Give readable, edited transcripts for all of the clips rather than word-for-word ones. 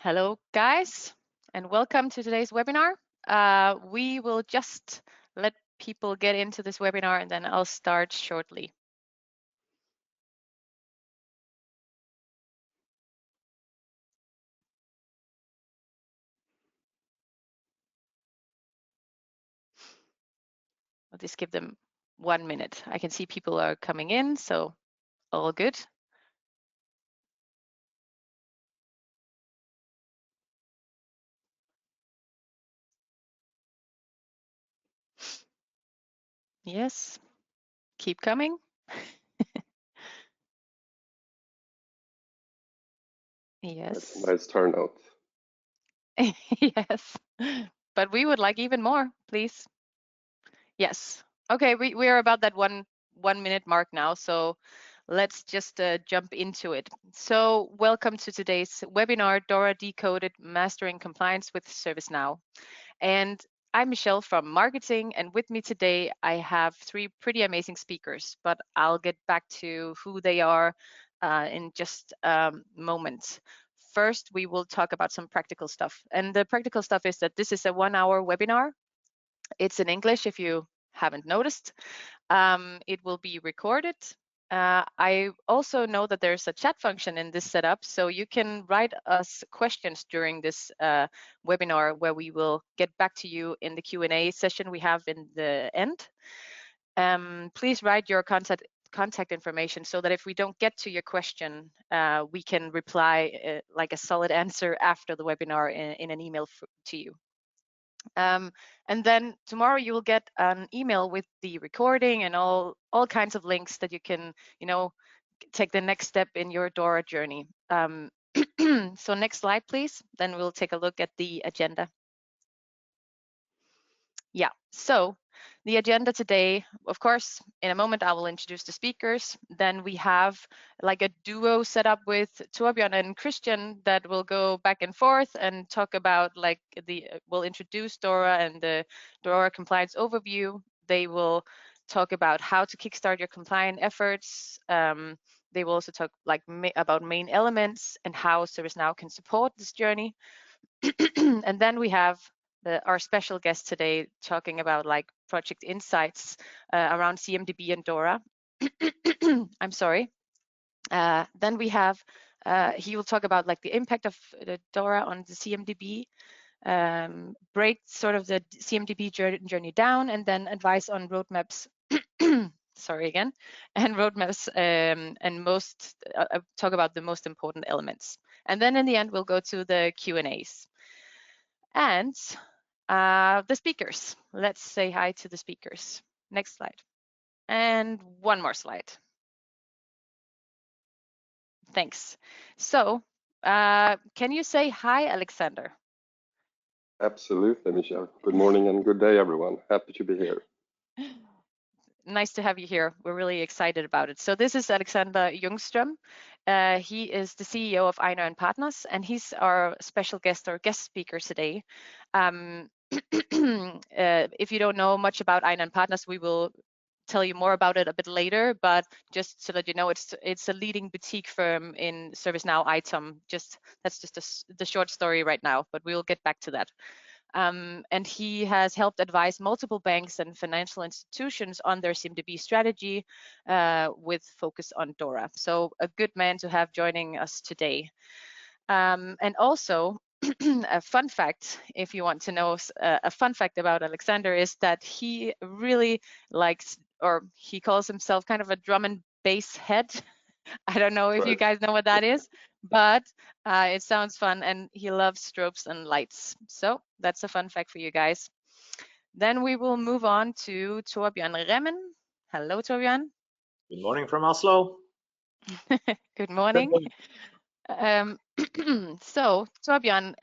Hello, guys, and welcome to today's webinar. We will just let people get into this webinar and then I'll start shortly. I'll just give them 1 minute. I can see people are coming in, so all good. Yes, keep coming. Yes. Nice turnout. Yes, but we would like even more, please. Yes. Okay, we are about that one minute mark now, so let's just jump into it. So welcome to today's webinar, DORA Decoded, Mastering Compliance with ServiceNow. And I'm Michelle from marketing, and with me today I have 3 pretty amazing speakers, but I'll get back to who they are in just a moment. First, we will talk about some practical stuff. And the practical stuff is that this is a 1-hour webinar. It's in English if you haven't noticed. It will be recorded. I also know that there's a chat function in this setup, so you can write us questions during this webinar where we will get back to you in the Q&A session we have in the end. Please write your contact information so that if we don't get to your question, we can reply like a solid answer after the webinar in an email to you. And then tomorrow you will get an email with the recording and all kinds of links that you can, take the next step in your DORA journey. So next slide, please. Then we'll take a look at the agenda. Yeah, so the agenda today, of course, in a moment I will introduce the speakers. Then we have like a duo set up with Torbjørn and Christian that will go back and forth and talk about we'll introduce DORA and the DORA compliance overview. They will talk about how to kickstart your compliance efforts. They will also talk about main elements and how ServiceNow can support this journey. And then we have our special guest today talking about project insights around CMDB and DORA. I'm sorry. Then we have, he will talk about the impact of the DORA on the CMDB, break sort of the CMDB journey down, and then advice on roadmaps. Sorry again, and roadmaps and talk about the most important elements. And then in the end, we'll go to the Q&As. And the speakers. Let's say hi to the speakers. Next slide. And one more slide. Thanks. So can you say hi, Alexander? Absolutely, Michelle. Good morning and good day, everyone. Happy to be here. Nice to have you here. We're really excited about it. So this is Alexander Ljungström. He is the CEO of Einar & Partners, and he's our special guest or guest speaker today. If you don't know much about Einar & Partners, we will tell you more about it a bit later, but just to let you know, it's a leading boutique firm in ServiceNow ITOM. That's just the short story right now, but we will get back to that. And he has helped advise multiple banks and financial institutions on their CMDB strategy with focus on DORA. So a good man to have joining us today. And also, a fun fact, if you want to know a fun fact about Alexander, is that he really likes, or he calls himself kind of a drum and bass head. I don't know if you guys know what that is, but it sounds fun, and he loves strobes and lights. So that's a fun fact for you guys. Then we will move on to Torbjørn Remmen. Hello, Torbjørn. Good morning from Oslo. Good morning. So Torbjørn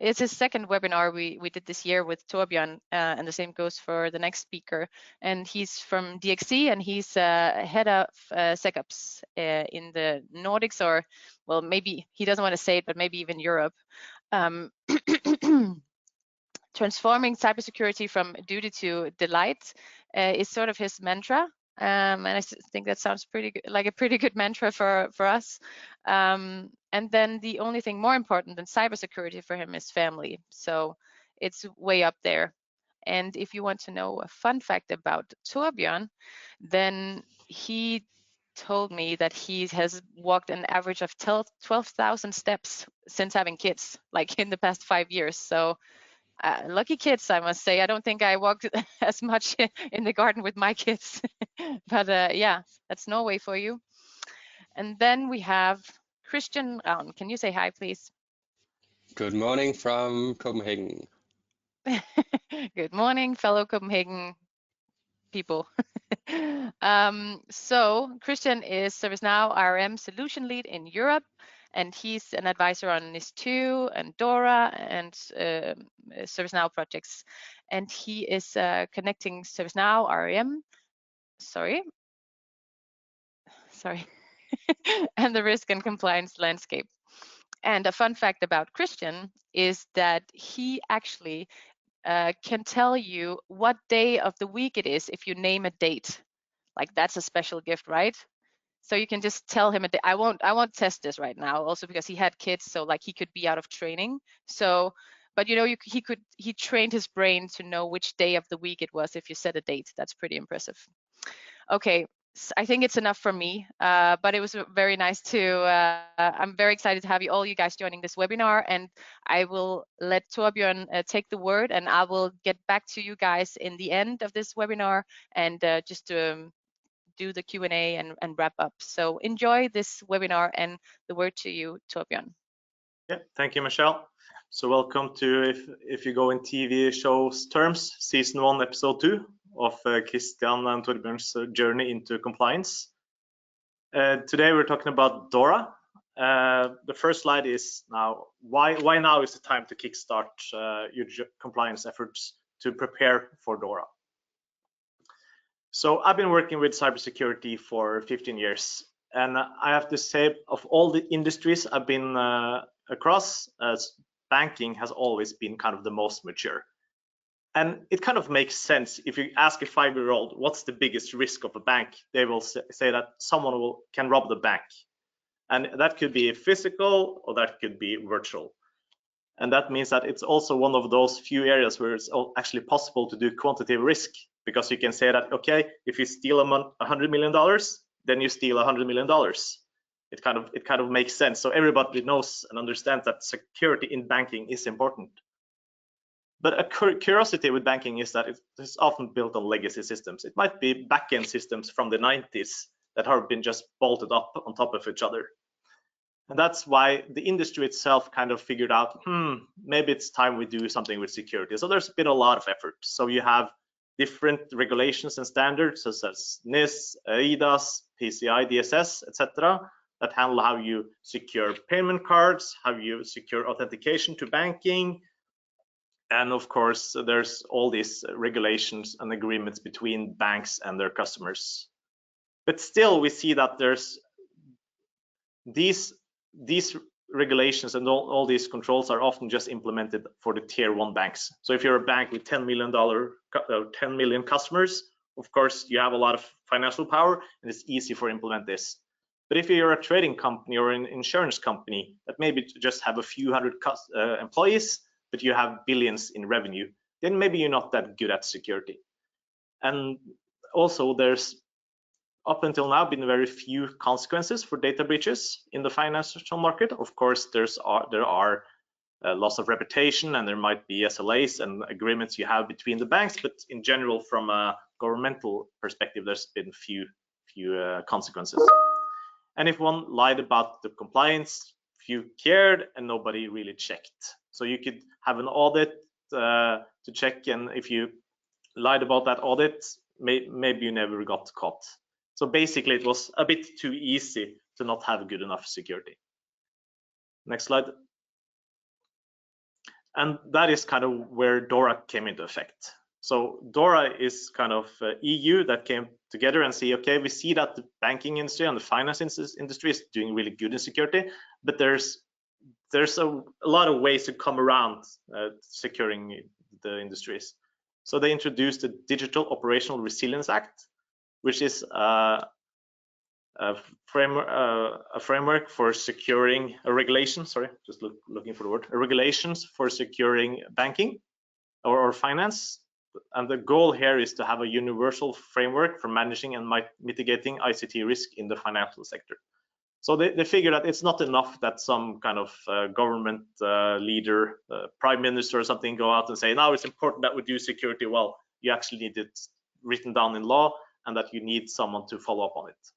it's his second webinar we did this year with Torbjørn, and the same goes for the next speaker. And he's from DXC, and he's head of SecOps in the Nordics, or well, maybe he doesn't want to say it, but maybe even Europe. Transforming cybersecurity from duty to delight is sort of his mantra. And I think that sounds pretty good, like a pretty good mantra for us. And And then the only thing more important than cybersecurity for him is family. So it's way up there. And if you want to know a fun fact about Torbjørn, then he told me that he has walked an average of 12,000 steps since having kids, like in the past 5 years. So lucky kids, I must say. I don't think I walked as much in the garden with my kids. But yeah, that's Norway for you. And then we have Christian Ravn. Can you say hi, please? Good morning from Copenhagen. Good morning, fellow Copenhagen people. So Christian is ServiceNow RM solution lead in Europe, and he's an advisor on NIS2 and DORA and ServiceNow projects. And he is connecting ServiceNow RM, sorry, and the risk and compliance landscape. And a fun fact about Christian is that he actually can tell you what day of the week it is if you name a date. Like that's a special gift, right? So you can just tell him a day. I won't test this right now, also because he had kids, so like he could be out of training. So, but you know, he trained his brain to know which day of the week it was if you set a date. That's pretty impressive. Okay, I think it's enough for me, but it was very nice to, I'm very excited to have all you guys joining this webinar, and I will let Torbjørn take the word, and I will get back to you guys in the end of this webinar and just do the Q&A and wrap up. So enjoy this webinar, and the word to you, Torbjørn. Yeah, thank you, Michelle. So welcome to, if you go in TV shows terms, season 1, episode 2 of Christian and Torbjørn's journey into compliance. Today we're talking about DORA. The first slide is now, why now is the time to kickstart your compliance efforts to prepare for DORA. So I've been working with cybersecurity for 15 years, and I have to say, of all the industries I've been across, banking has always been kind of the most mature. And it kind of makes sense. If you ask a 5-year-old, what's the biggest risk of a bank? They will say that someone can rob the bank. And that could be physical or that could be virtual. And that means that it's also one of those few areas where it's actually possible to do quantitative risk, because you can say that, okay, if you steal $100 million, then you steal $100 million. It kind of makes sense. So everybody knows and understands that security in banking is important. But a curiosity with banking is that it's often built on legacy systems. It might be back-end systems from the 90s that have been just bolted up on top of each other. And that's why the industry itself kind of figured out, maybe it's time we do something with security. So there's been a lot of effort. So you have different regulations and standards such as NIS, eIDAS, PCI, DSS, etc., that handle how you secure payment cards, how you secure authentication to banking. And of course, there's all these regulations and agreements between banks and their customers. But still, we see that there's these regulations and all these controls are often just implemented for the tier 1 banks. So if you're a bank with $10 million customers, of course, you have a lot of financial power and it's easy for implement this. But if you're a trading company or an insurance company that maybe just have a few hundred employees, but you have billions in revenue, then maybe you're not that good at security. And also there's up until now been very few consequences for data breaches in the financial market. Of course, there are loss of reputation, and there might be SLAs and agreements you have between the banks, but in general, from a governmental perspective, there's been few consequences. And if one lied about the compliance, few cared, and nobody really checked. So you could have an audit to check, and if you lied about that audit, maybe you never got caught. So basically, it was a bit too easy to not have good enough security. Next slide. And that is kind of where DORA came into effect. So DORA is kind of EU that came together and say, okay, we see that the banking industry and the finance industry is doing really good in security, but there's a lot of ways to come around securing the industries. So they introduced the Digital Operational Resilience Act, which is a a framework for securing a regulation. Sorry, just looking for the word. Regulations for securing banking or finance. And the goal here is to have a universal framework for managing and mitigating ICT risk in the financial sector. So they figure that it's not enough that some kind of government leader, prime minister or something go out and say, now it's important that we do security well. You actually need it written down in law and that you need someone to follow up on it.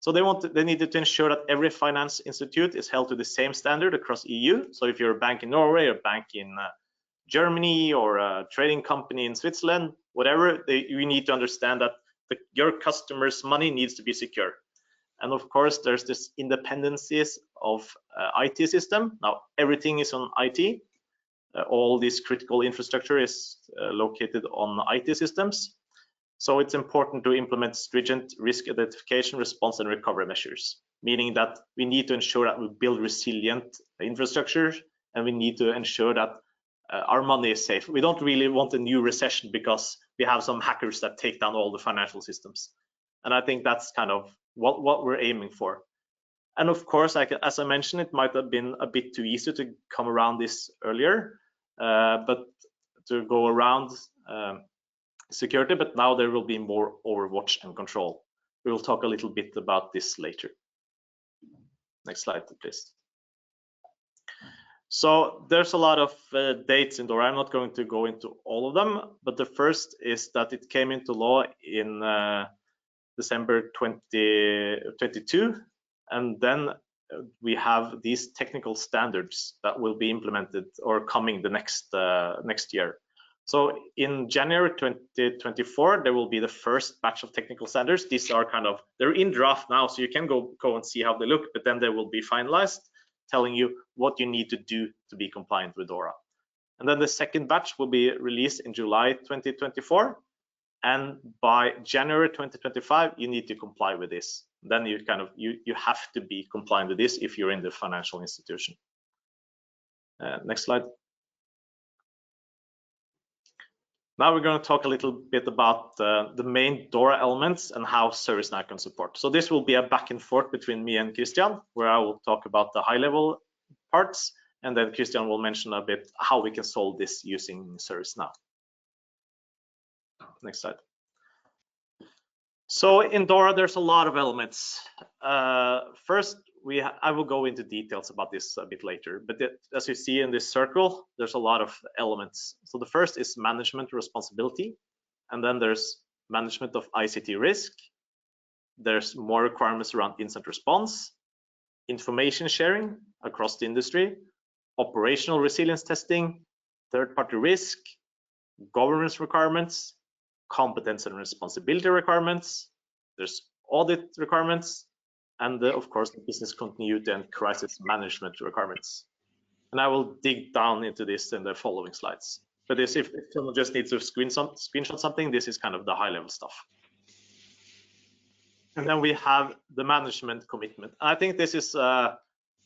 So they needed to ensure that every finance institute is held to the same standard across EU. So if you're a bank in Norway or a bank in Germany or a trading company in Switzerland, whatever, you need to understand that your customers' money needs to be secure. And of course, there's this independencies of IT system. Now, everything is on IT. All this critical infrastructure is located on IT systems. So it's important to implement stringent risk identification, response, and recovery measures, meaning that we need to ensure that we build resilient infrastructure, and we need to ensure that our money is safe. We don't really want a new recession because we have some hackers that take down all the financial systems. And I think that's kind of what we're aiming for. And of course, as I mentioned, it might have been a bit too easy to come around this earlier, but to go around security, but now there will be more overwatch and control. We will talk a little bit about this later. Next slide, please. So there's a lot of dates in DORA. I'm not going to go into all of them, but the first is that it came into law in December 2022, and then we have these technical standards that will be implemented or coming the next year. So in January 2024, there will be the first batch of technical standards. These are they're in draft now, so you can go and see how they look, but then they will be finalized, telling you what you need to do to be compliant with DORA. And then the second batch will be released in July 2024. And by January 2025, you need to comply with this. Then you have to be compliant with this if you're in the financial institution. Next slide. Now we're going to talk a little bit about the main DORA elements and how ServiceNow can support. So this will be a back and forth between me and Christian, where I will talk about the high level parts, and then Christian will mention a bit how we can solve this using ServiceNow. Next slide. So in DORA, there's a lot of elements. First, I will go into details about this a bit later, but as you see in this circle, there's a lot of elements. So the first is management responsibility, and then there's management of ICT risk. There's more requirements around incident response, information sharing across the industry, operational resilience testing, third-party risk, governance requirements, competence and responsibility requirements, there's audit requirements, and of course the business continuity and crisis management requirements. And I will dig down into this in the following slides. But if someone just needs to screenshot something, this is kind of the high level stuff. And then we have the management commitment. I think this is a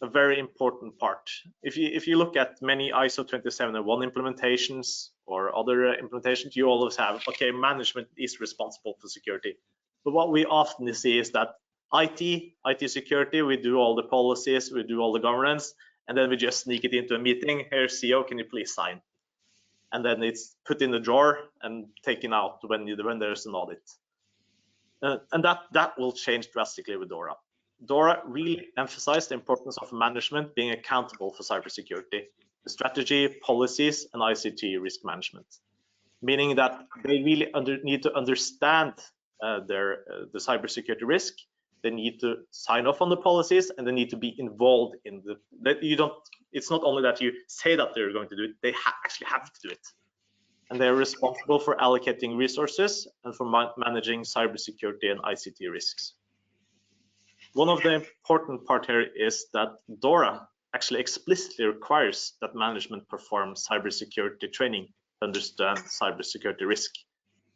very important part. If you look at many ISO 27001 implementations or other implementations, you always have, okay, management is responsible for security. But what we often see is that IT security, we do all the policies, we do all the governance, and then we just sneak it into a meeting. Here, CEO, can you please sign? And then it's put in the drawer and taken out when there's an audit. And that will change drastically with DORA. DORA really emphasized the importance of management being accountable for cybersecurity, the strategy, policies, and ICT risk management, meaning that they really need to understand the cybersecurity risk. They need to sign off on the policies, and they need to be involved in it's not only that you say that they're going to do it, they actually have to do it. And they're responsible for allocating resources and for managing cybersecurity and ICT risks. One of the important part here is that DORA actually explicitly requires that management perform cybersecurity training to understand cybersecurity risk,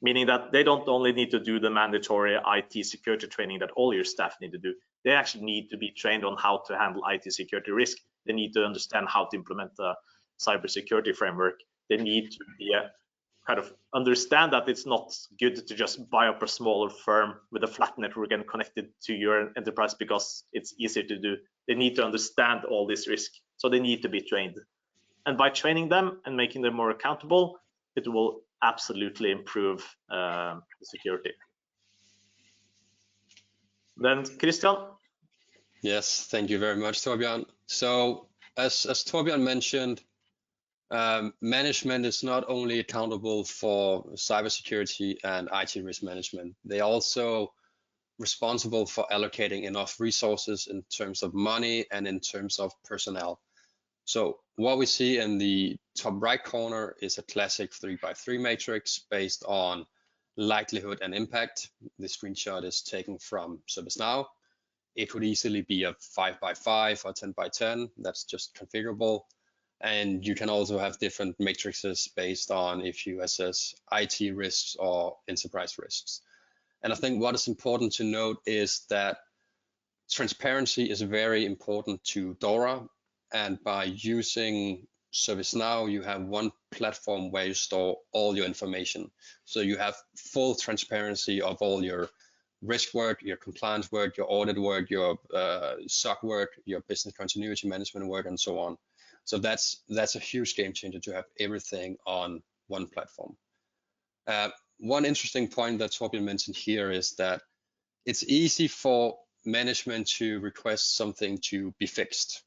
meaning that they don't only need to do the mandatory IT security training that all your staff need to do. They actually need to be trained on how to handle IT security risk. They need to understand how to implement the cybersecurity framework. They need to be kind of understand that it's not good to just buy up a smaller firm with a flat network and connect it to your enterprise because it's easier to do. They need to understand all this risk, so they need to be trained. And by training them and making them more accountable, it will absolutely improve the security. Then Christian. Yes, thank you very much, Torbjørn. So as Torbjørn mentioned, management is not only accountable for cybersecurity and IT risk management, they are also responsible for allocating enough resources in terms of money and in terms of personnel. So what we see in the top right corner is a classic 3x3 matrix based on likelihood and impact. The screenshot is taken from ServiceNow. It could easily be a 5x5 or 10x10. That's just configurable. And you can also have different matrices based on if you assess IT risks or enterprise risks. And I think what is important to note is that transparency is very important to DORA. And by using ServiceNow, you have one platform where you store all your information. So you have full transparency of all your risk work, your compliance work, your audit work, your SOC work, your business continuity management work, and so on. So that's a huge game changer to have everything on one platform. One interesting point that Torbjørn mentioned here is that it's easy for management to request something to be fixed.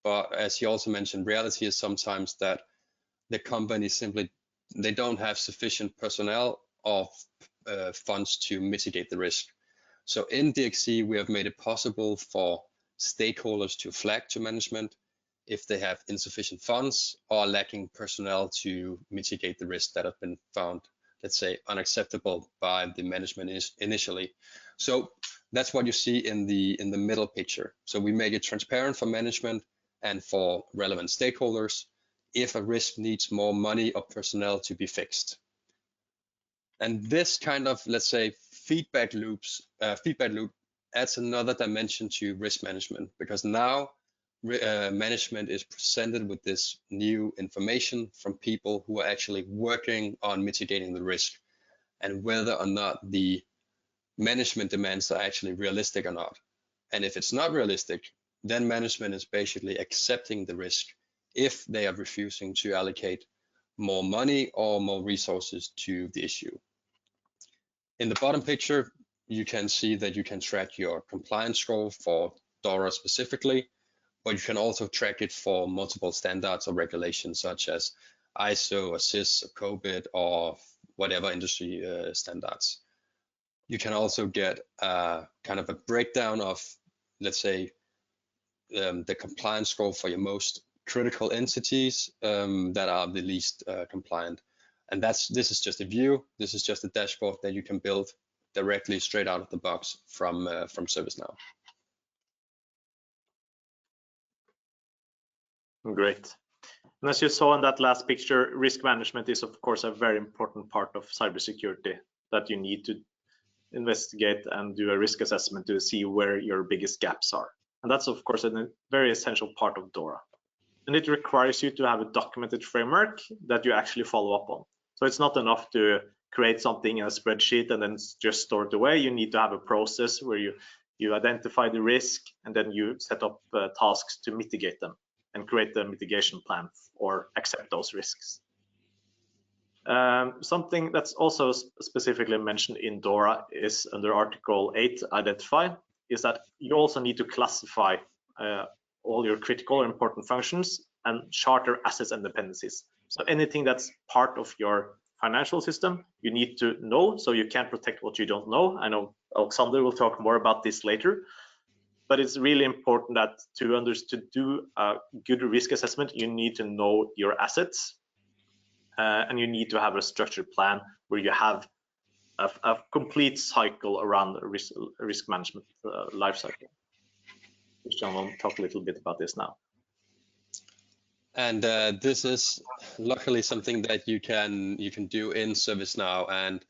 But as he also mentioned, reality is sometimes that the company simply, they don't have sufficient personnel or funds to mitigate the risk. So in DXC, we have made it possible for stakeholders to flag to management if they have insufficient funds or lacking personnel to mitigate the risk that have been found, let's say, unacceptable by the management initially. So that's what you see in the middle picture. So we make it transparent for management and for relevant stakeholders if a risk needs more money or personnel to be fixed. And this kind of, let's say, feedback loop adds another dimension to risk management, because now management is presented with this new information from people who are actually working on mitigating the risk, and whether or not the management demands are actually realistic or not. And if it's not realistic, then management is basically accepting the risk if they are refusing to allocate more money or more resources to the issue. In the bottom picture, you can see that you can track your compliance score for DORA specifically, but you can also track it for multiple standards or regulations such as ISO, ASIS, COBIT, or whatever industry standards. You can also get kind of a breakdown of, let's say, the compliance score for your most critical entities that are the least compliant. And this is just a view. This is just a dashboard that you can build directly straight out of the box from ServiceNow. Great. And as you saw in that last picture, risk management is of course a very important part of cybersecurity, that you need to investigate and do a risk assessment to see where your biggest gaps are. And that's of course a very essential part of DORA. And it requires you to have a documented framework that you actually follow up on. So it's not enough to create something in a spreadsheet and then just store it away. You need to have a process where you identify the risk and then you set up tasks to mitigate them and create the mitigation plan or accept those risks. Something that's also specifically mentioned in DORA is under Article 8, identify, is that you also need to classify all your critical or important functions and charter assets and dependencies. So anything that's part of your financial system, you need to know, so you can't protect what you don't know. I know Alexander will talk more about this later, but it's really important that to do a good risk assessment, you need to know your assets, and you need to have a structured plan where you have a complete cycle around the risk management life cycle. John will talk a little bit about this now. And this is luckily something that you can do in ServiceNow. And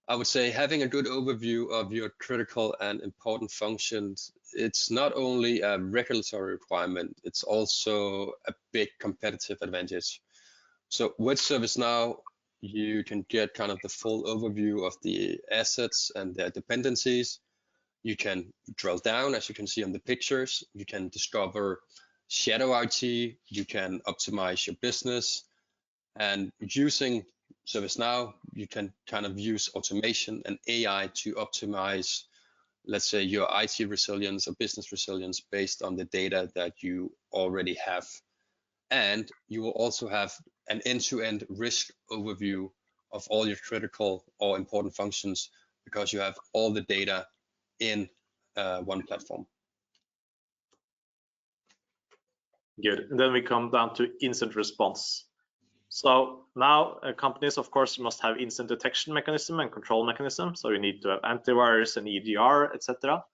I would say having a good overview of your critical and important functions, it's not only a regulatory requirement, it's also a big competitive advantage. So with ServiceNow, you can get kind of the full overview of the assets and their dependencies. You can drill down, as you can see on the pictures. You can discover shadow IT. You can optimize your business. And using ServiceNow, you can kind of use automation and AI to optimize, let's say, your IT resilience or business resilience based on the data that you already have. And you will also have an end-to-end risk overview of all your critical or important functions because you have all the data in one platform. Good. And then we come down to incident response. So now companies, of course, must have incident detection mechanism and control mechanism. So you need to have antivirus and EDR, etc.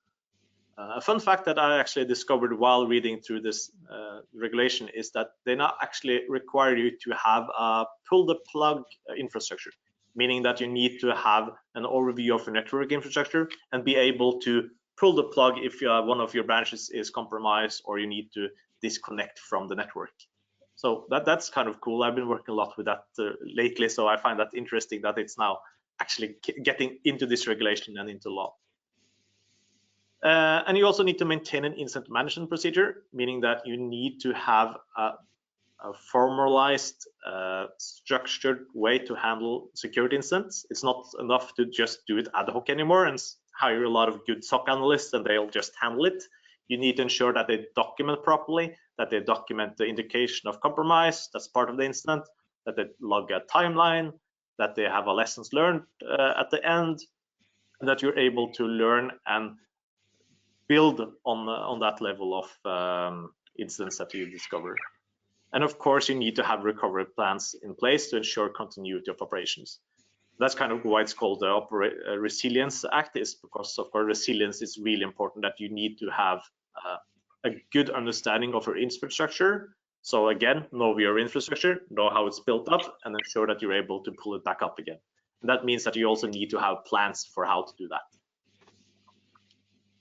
A fun fact that I actually discovered while reading through this regulation is that they now actually require you to have a pull the plug infrastructure, meaning that you need to have an overview of your network infrastructure and be able to pull the plug if one of your branches is compromised or you need to disconnect from the network. So that's kind of cool. I've been working a lot with that lately, so I find that interesting that it's now actually getting into this regulation and into law. And you also need to maintain an incident management procedure, meaning that you need to have a formalized, structured way to handle security incidents. It's not enough to just do it ad hoc anymore and hire a lot of good SOC analysts and they'll just handle it. You need to ensure that they document properly, that they document the indication of compromise that's part of the incident, that they log a timeline, that they have a lessons learned at the end, and that you're able to learn and build on that level of incidents that you discover. And of course, you need to have recovery plans in place to ensure continuity of operations. That's kind of why it's called the Resilience Act, is because of course resilience is really important, that you need to have a good understanding of your infrastructure. So again, know your infrastructure, know how it's built up, and ensure that you're able to pull it back up again. And that means that you also need to have plans for how to do that.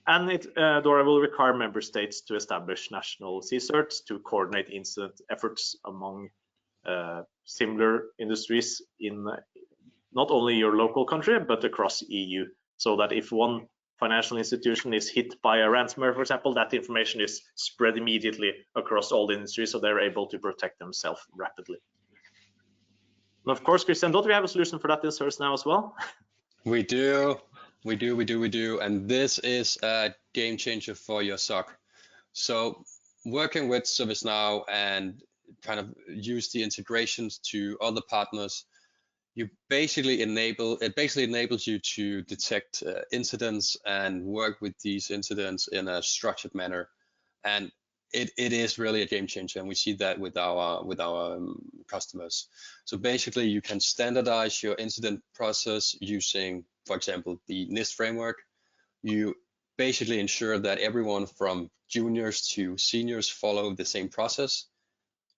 And DORA will require member states to establish national CSIRTs to coordinate incident efforts among similar industries in not only your local country, but across EU, so that if one financial institution is hit by a ransomware, for example, that information is spread immediately across all the industries, so they're able to protect themselves rapidly. And of course, Christian, don't we have a solution for that in ServiceNow as well? We do. And this is a game changer for your SOC. So working with ServiceNow and kind of use the integrations to other partners, it basically enables you to detect incidents and work with these incidents in a structured manner. And it is really a game changer, and we see that with our customers. So basically, you can standardize your incident process using, for example, the NIST framework. You basically ensure that everyone from juniors to seniors follow the same process.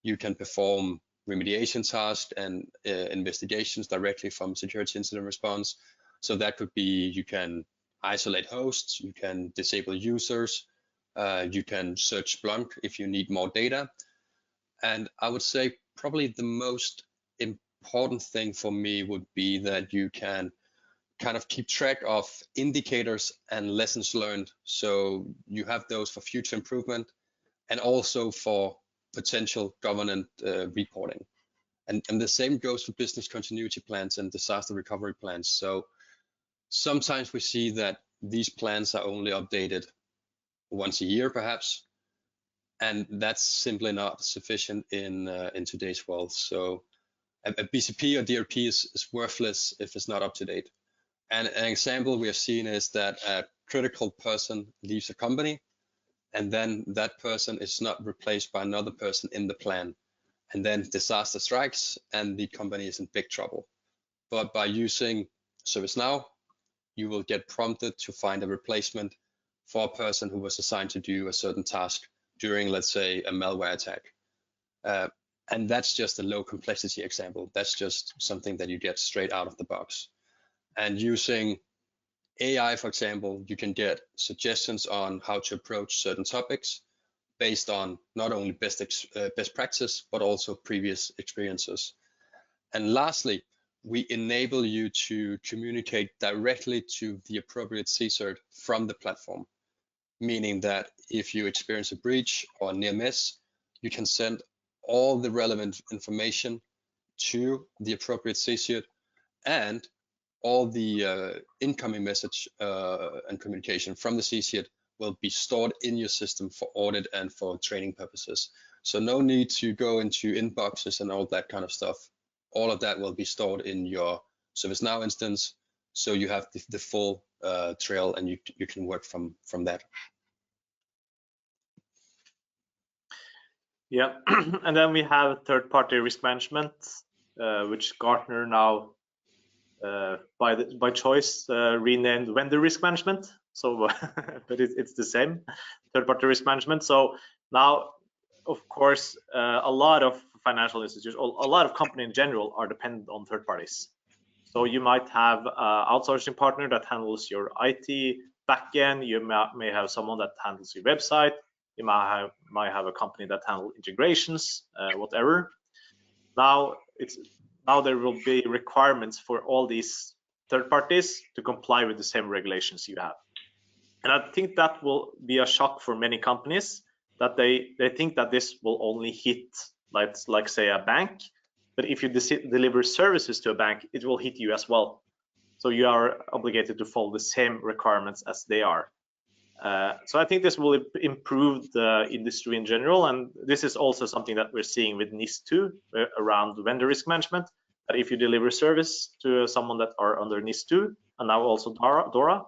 You can perform remediation tasks and investigations directly from security incident response. So that could be, you can isolate hosts, you can disable users, you can search Splunk if you need more data. And I would say probably the most important thing for me would be that you can kind of keep track of indicators and lessons learned. So you have those for future improvement and also for potential governance reporting. And the same goes for business continuity plans and disaster recovery plans. So sometimes we see that these plans are only updated once a year, perhaps, and that's simply not sufficient in today's world. So a BCP or DRP is worthless if it's not up to date. And an example we have seen is that a critical person leaves a company, and then that person is not replaced by another person in the plan. And then disaster strikes and the company is in big trouble. But by using ServiceNow, you will get prompted to find a replacement for a person who was assigned to do a certain task during, let's say, a malware attack. And that's just a low complexity example. That's just something that you get straight out of the box. And using AI, for example, you can get suggestions on how to approach certain topics based on not only best practice, but also previous experiences. And lastly, we enable you to communicate directly to the appropriate CSIRT from the platform, meaning that if you experience a breach or a near miss, you can send all the relevant information to the appropriate CSIRT, and all the incoming message and communication from the CSIRT will be stored in your system for audit and for training purposes. So no need to go into inboxes and all that kind of stuff. All of that will be stored in your ServiceNow instance, so you have the full trail, and you can work from that. Yeah, and then we have third-party risk management, which Gartner now, by choice, renamed vendor risk management. So, but it's the same, third-party risk management. So now, of course, a lot of financial institutions, a lot of companies in general, are dependent on third parties. So you might have an outsourcing partner that handles your IT backend. You may have someone that handles your website. You might have a company that handles integrations, whatever. Now there will be requirements for all these third parties to comply with the same regulations you have. And I think that will be a shock for many companies, that they think that this will only hit, like say, a bank. But if you deliver services to a bank, it will hit you as well. So you are obligated to follow the same requirements as they are. So I think this will improve the industry in general, and this is also something that we're seeing with NIS2 around vendor risk management. That if you deliver service to someone that are under NIS2 and now also DORA,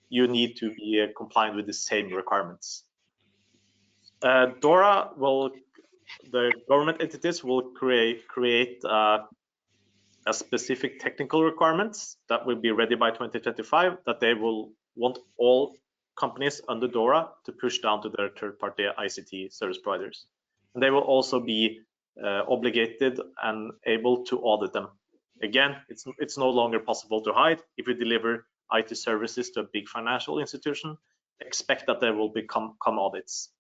you need to be compliant with the same requirements. DORA the government entities will create a specific technical requirements that will be ready by 2025, that they will want all companies under DORA to push down to their third-party ICT service providers. And they will also be obligated and able to audit them. Again, it's no longer possible to hide. If you deliver IT services to a big financial institution, expect that there will become audits.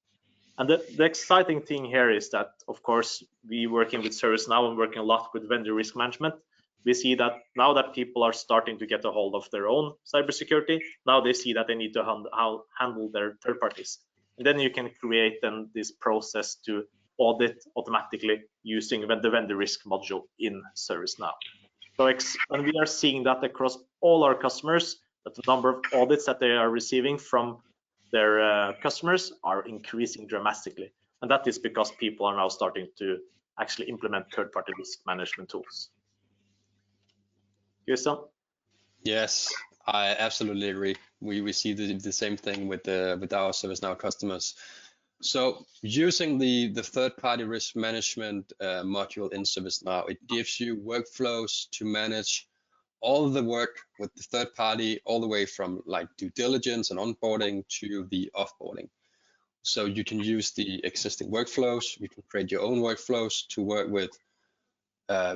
And the exciting thing here is that, of course, we working with ServiceNow and working a lot with vendor risk management. We see that now that people are starting to get a hold of their own cybersecurity, now they see that they need to handle their third parties. And then you can create then this process to audit automatically using the vendor risk module in ServiceNow. So, and we are seeing that across all our customers, that the number of audits that they are receiving from their customers are increasing dramatically. And that is because people are now starting to actually implement third-party risk management tools. Christian? Yes, I absolutely agree. We see the same thing with our ServiceNow customers. So using the third-party risk management module in ServiceNow, it gives you workflows to manage all the work with the third party, all the way from like due diligence and onboarding to the offboarding. So you can use the existing workflows, you can create your own workflows to work with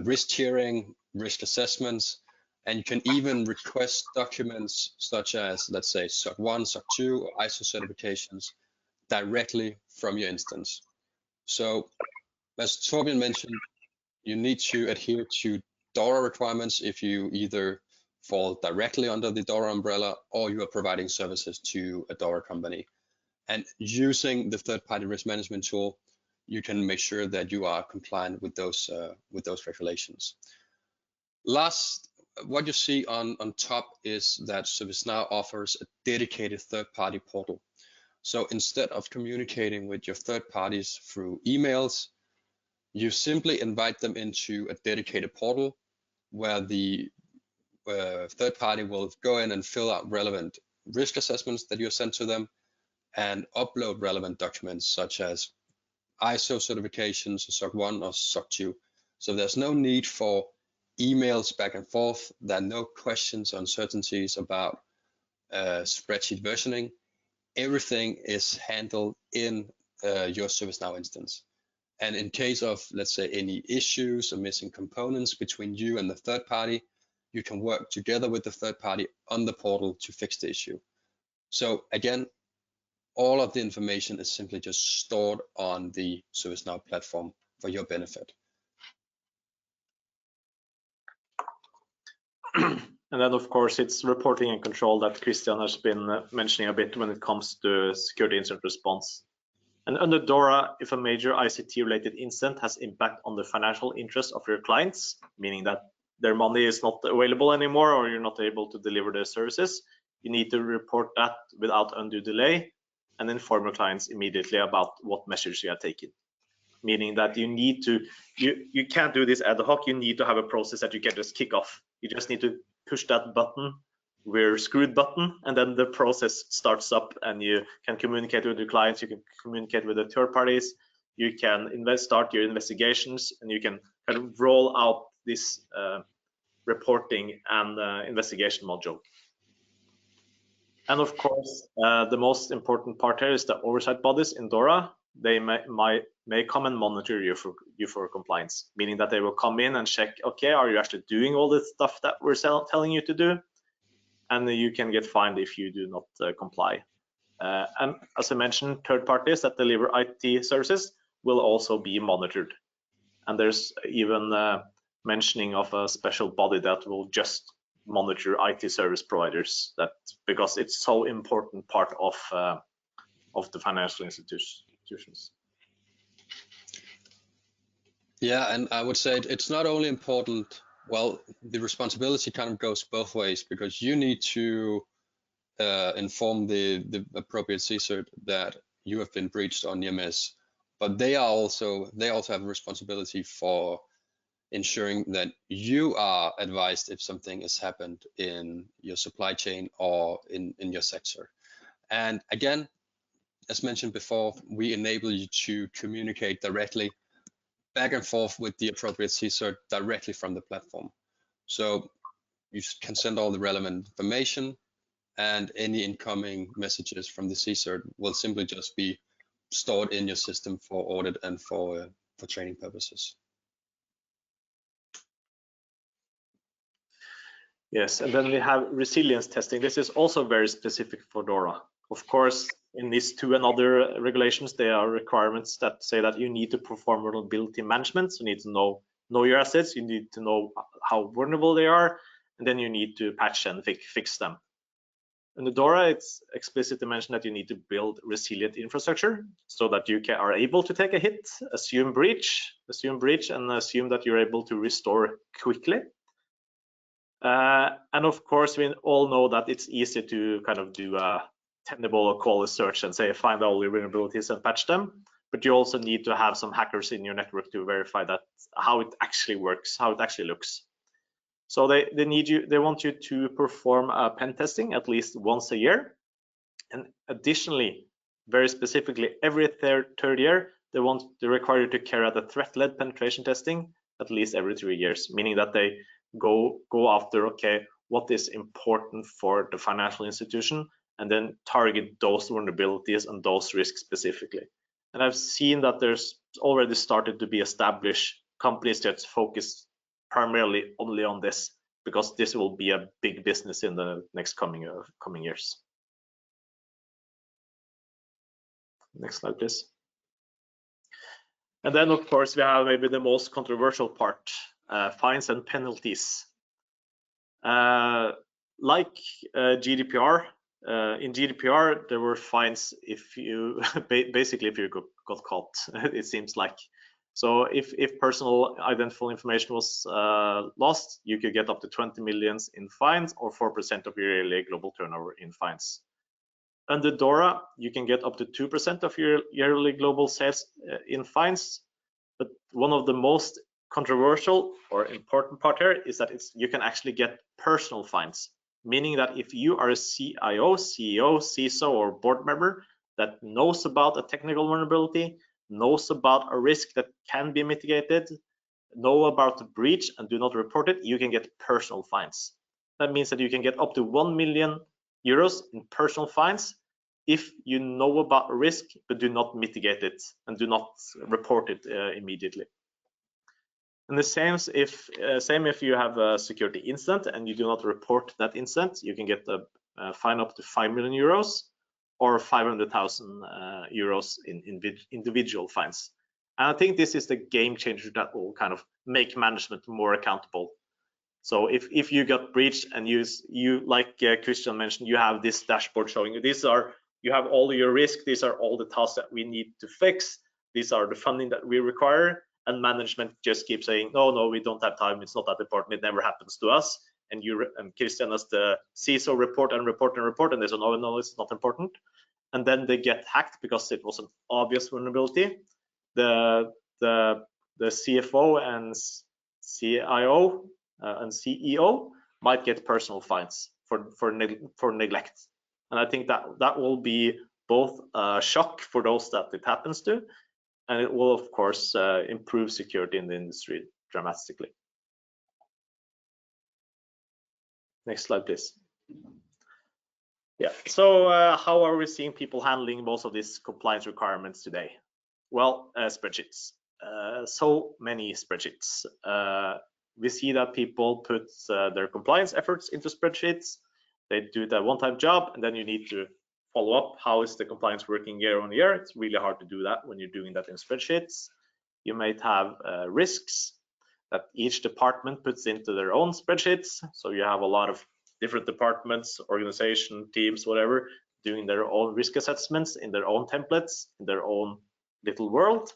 risk tiering, risk assessments, and you can even request documents such as, let's say, SOC 1, SOC 2, or ISO certifications directly from your instance. So as Torbjørn mentioned, you need to adhere to DORA requirements if you either fall directly under the DORA umbrella or you are providing services to a DORA company. And using the third-party risk management tool, you can make sure that you are compliant with those regulations. Last, what you see on top is that ServiceNow offers a dedicated third-party portal. So instead of communicating with your third parties through emails, you simply invite them into a dedicated portal where the third party will go in and fill out relevant risk assessments that you sent to them and upload relevant documents such as ISO certifications, SOC 1 or SOC 2. So there's no need for emails back and forth. There are no questions or uncertainties about spreadsheet versioning. Everything is handled in your ServiceNow instance. And in case of, let's say, any issues or missing components between you and the third party, you can work together with the third party on the portal to fix the issue. So again, all of the information is simply just stored on the ServiceNow platform for your benefit. And then, of course, it's reporting and control that Christian has been mentioning a bit when it comes to security incident response. And under DORA, if a major ICT-related incident has impact on the financial interest of your clients, meaning that their money is not available anymore or you're not able to deliver their services, you need to report that without undue delay and inform your clients immediately about what measures you are taking. Meaning that you need to, you can't do this ad hoc, you need to have a process that you can just kick off. You just need to push that button, we're screwed button, and then the process starts up and you can communicate with your clients, you can communicate with the third parties, you can start your investigations, and you can kind of roll out this reporting and investigation module. And of course, the most important part here is the oversight bodies in DORA. They may come and monitor you for compliance, meaning that they will come in and check, okay, are you actually doing all the stuff that we're telling you to do? And you can get fined if you do not comply. And as I mentioned, third parties that deliver IT services will also be monitored. And there's even mentioning of a special body that will just monitor IT service providers, that because it's so important part of the financial institutions. Yeah, and I would say it's not only important, well, the responsibility kind of goes both ways, because you need to inform the appropriate CSIRT that you have been breached on EMS, but they also have a responsibility for ensuring that you are advised if something has happened in your supply chain or in your sector. And again, as mentioned before, we enable you to communicate directly back and forth with the appropriate CSIRT directly from the platform. So you can send all the relevant information, and any incoming messages from the CSIRT will simply just be stored in your system for audit and for training purposes. Yes, and then we have resilience testing. This is also very specific for DORA. Of course, in these two and other regulations, there are requirements that say that you need to perform vulnerability management. So you need to know your assets, you need to know how vulnerable they are, and then you need to patch and fix them. In the DORA, it's explicitly mentioned that you need to build resilient infrastructure so that you are able to take a hit, assume breach, and assume that you're able to restore quickly. And of course, we all know that it's easy to kind of do a tenable or quality search and say, find all your vulnerabilities and patch them. But you also need to have some hackers in your network to verify that how it actually works, how it actually looks. So they want you to perform pen testing at least once a year. And additionally, very specifically, every third year, they require you to carry out a threat-led penetration testing at least every 3 years, meaning that they go after, okay, what is important for the financial institution, and then target those vulnerabilities and those risks specifically. And I've seen that there's already started to be established companies that focus primarily only on this, because this will be a big business in the next coming years. Next slide, please. And then, of course, we have maybe the most controversial part, fines and penalties. Like GDPR, in GDPR, there were fines if you basically if you got caught, it seems like. So if personal identifiable information was lost, you could get up to 20 million in fines, or 4% of your yearly global turnover in fines. Under DORA, you can get up to 2% of your yearly global sales in fines. But one of the most controversial or important part here is that you can actually get personal fines, meaning that if you are a CIO, CEO, CISO, or board member that knows about a technical vulnerability, knows about a risk that can be mitigated, know about the breach and do not report it, you can get personal fines. That means that you can get up to 1 million euros in personal fines if you know about a risk but do not mitigate it and do not report it immediately. And the same if you have a security incident and you do not report that incident, you can get a fine up to 5 million euros or 500,000 euros in individual fines. And I think this is the game changer that will kind of make management more accountable. So if you got breached and you like Christian mentioned, you have this dashboard showing you you have all your risk, these are all the tasks that we need to fix, these are the funding that we require, and management just keeps saying, no, we don't have time, it's not that important, it never happens to us. And you and Christian as the CISO report, and they say, no, it's not important. And then they get hacked because it was an obvious vulnerability. The CFO and CIO and CEO might get personal fines for neglect. And I think that will be both a shock for those that it happens to, and it will of course improve security in the industry dramatically. Next slide, please. Yeah, so how are we seeing people handling most of these compliance requirements today? Well, spreadsheets. So many spreadsheets. We see that people put their compliance efforts into spreadsheets. They do that one-time job, and then you need to follow up. How is the compliance working year on year? It's really hard to do that when you're doing that in spreadsheets. You might have risks that each department puts into their own spreadsheets. So you have a lot of different departments, organization, teams, whatever, doing their own risk assessments in their own templates, in their own little world,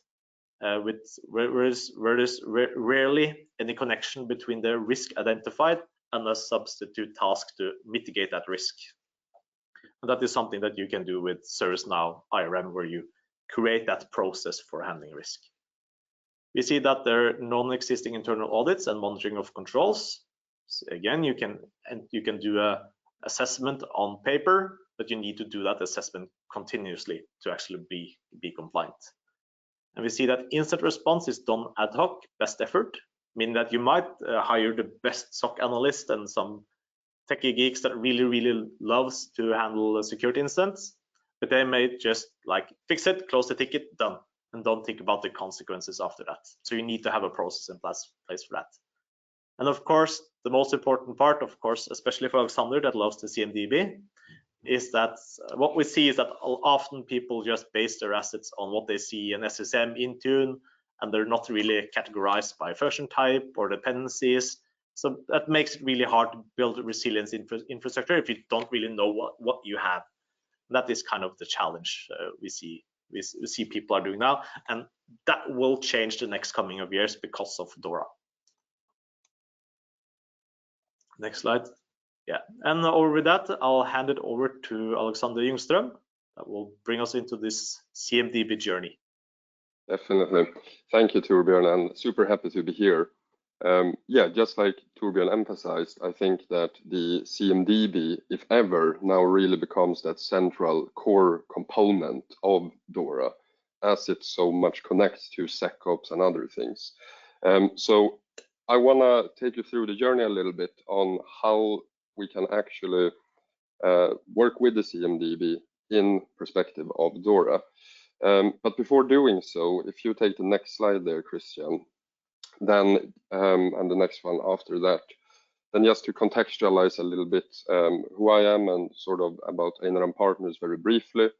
where there's rarely any connection between the risk identified and a substitute task to mitigate that risk. And that is something that you can do with ServiceNow IRM, where you create that process for handling risk. We see that there are non-existing internal audits and monitoring of controls. So again, you can do a assessment on paper, but you need to do that assessment continuously to actually be compliant. And we see that incident response is done ad hoc, best effort, meaning that you might hire the best SOC analyst and some techie geeks that really loves to handle security incidents, but they may just like fix it, close the ticket, done, and don't think about the consequences after that. So you need to have a process in place for that. And of course, the most important part, of course, especially for Alexander that loves the CMDB, is that what we see is that often people just base their assets on what they see in SSM, Intune, and they're not really categorized by version type or dependencies. So that makes it really hard to build resilience infrastructure if you don't really know what you have. And that is kind of the challenge we see people are doing now, and that will change the next coming of years because of DORA. Next slide. Yeah, and over with that, I'll hand it over to Alexander Ljungström that will bring us into this CMDB journey. Definitely. Thank you, Torbjørn, and super happy to be here. Yeah, just like Torbjørn emphasized, I think that the CMDB, if ever, now really becomes that central core component of DORA, as it so much connects to SecOps and other things. So I want to take you through the journey a little bit on how we can actually work with the CMDB in perspective of DORA. But before doing so, if you take the next slide there, Christian, then and the next one after that, then just to contextualize a little bit who I am and sort of about Einar & Partners very briefly.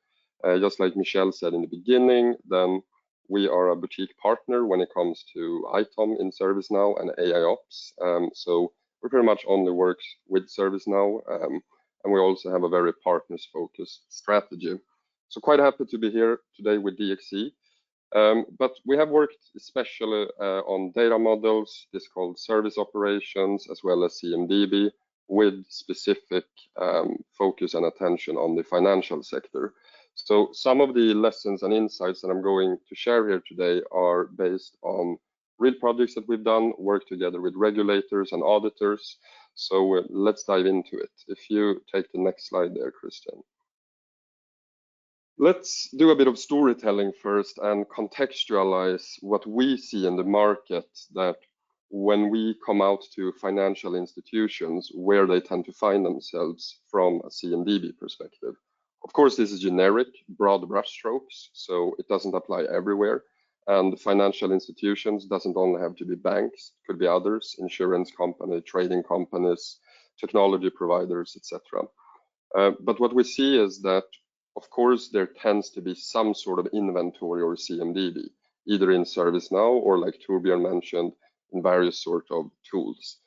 Just like Michelle said in the beginning, then we are a boutique partner when it comes to ITOM in ServiceNow and AIOps. So we pretty much only work with ServiceNow, and we also have a very partners-focused strategy. So quite happy to be here today with DXC. But we have worked especially on data models, this called service operations, as well as CMDB, with specific focus and attention on the financial sector. So some of the lessons and insights that I'm going to share here today are based on real projects that we've done, work together with regulators and auditors. So let's dive into it. If you take the next slide there, Christian. Let's do a bit of storytelling first and contextualize what we see in the market, that when we come out to financial institutions, where they tend to find themselves from a CMDB perspective. Of course, this is generic, broad brushstrokes, so it doesn't apply everywhere. And financial institutions doesn't only have to be banks, it could be others, insurance company, trading companies, technology providers, etc. But what we see is that, of course, there tends to be some sort of inventory or CMDB, either in ServiceNow or, like Torbjørn mentioned, in various sort of tools.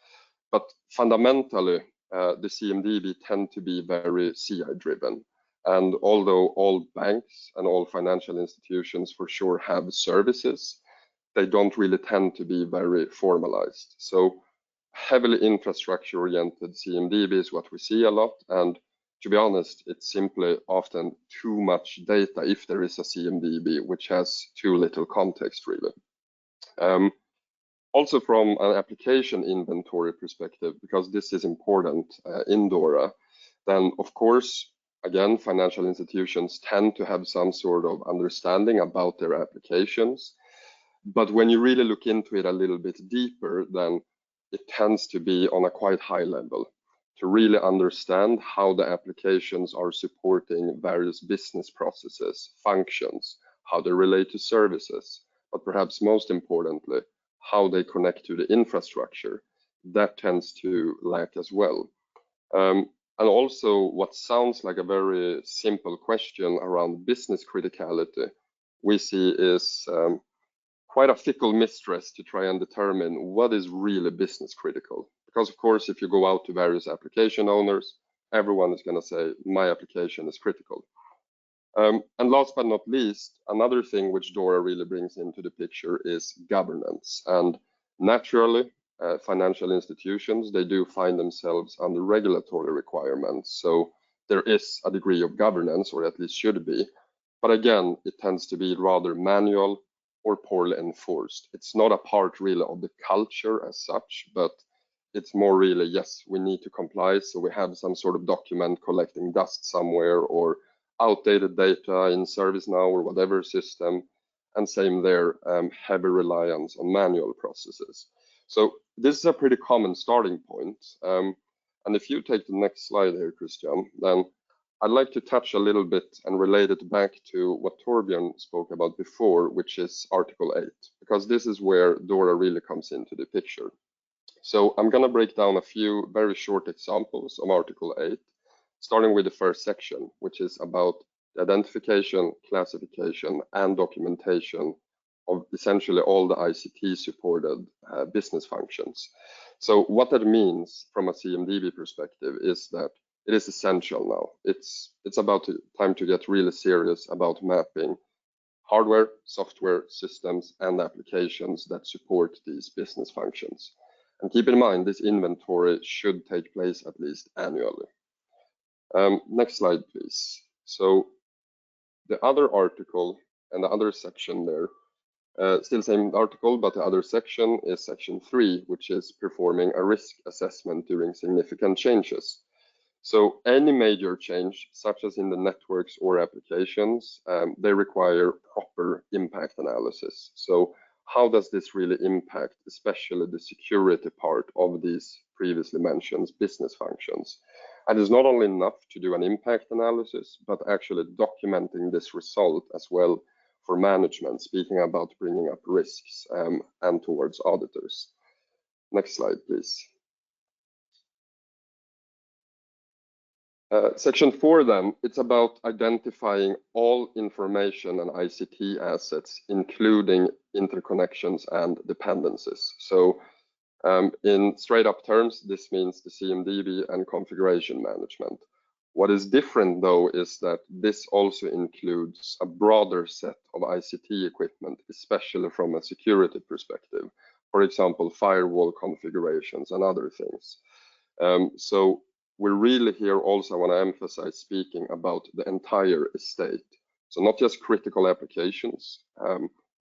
But fundamentally, the CMDB tend to be very CI driven. And although all banks and all financial institutions for sure have services, they don't really tend to be very formalized. So heavily infrastructure oriented CMDB is what we see a lot. And to be honest, it's simply often too much data if there is a CMDB, which has too little context really. Also from an application inventory perspective, because this is important in DORA, then of course, again, financial institutions tend to have some sort of understanding about their applications. But when you really look into it a little bit deeper, then it tends to be on a quite high level to really understand how the applications are supporting various business processes, functions, how they relate to services, but perhaps most importantly, how they connect to the infrastructure. That tends to lack as well. And also what sounds like a very simple question around business criticality, we see is quite a fickle mistress to try and determine what is really business critical. Because of course, if you go out to various application owners, everyone is going to say, my application is critical. And last but not least, another thing which DORA really brings into the picture is governance. And naturally, financial institutions, they do find themselves under regulatory requirements. So there is a degree of governance, or at least should be. But again, it tends to be rather manual or poorly enforced. It's not a part really of the culture as such, but it's more really, yes, we need to comply. So we have some sort of document collecting dust somewhere, or outdated data in ServiceNow or whatever system. And same there, heavy reliance on manual processes. So this is a pretty common starting point. And if you take the next slide here, Christian, then I'd like to touch a little bit and relate it back to what Torbjørn spoke about before, which is Article 8, because this is where DORA really comes into the picture. So I'm going to break down a few very short examples of Article 8, starting with the first section, which is about the identification, classification, and documentation of essentially all the ICT supported business functions. So what that means from a CMDB perspective is that it is essential now. It's about time to get really serious about mapping hardware, software, systems, and applications that support these business functions. And keep in mind, this inventory should take place at least annually. Next slide, please. So the other article and the other section there, still same article, but the other section is section 3, which is performing a risk assessment during significant changes. So any major change, such as in the networks or applications, they require proper impact analysis. So how does this really impact, especially the security part of these previously mentioned business functions? And it's not only enough to do an impact analysis, but actually documenting this result as well for management, speaking about bringing up risks and towards auditors. Next slide, please. Section 4 then, it's about identifying all information and ICT assets, including interconnections and dependencies. So in straight up terms, this means the CMDB and configuration management. What is different though is that this also includes a broader set of ICT equipment, especially from a security perspective. For example, firewall configurations and other things. So we really here also want to emphasize speaking about the entire estate. So not just critical applications,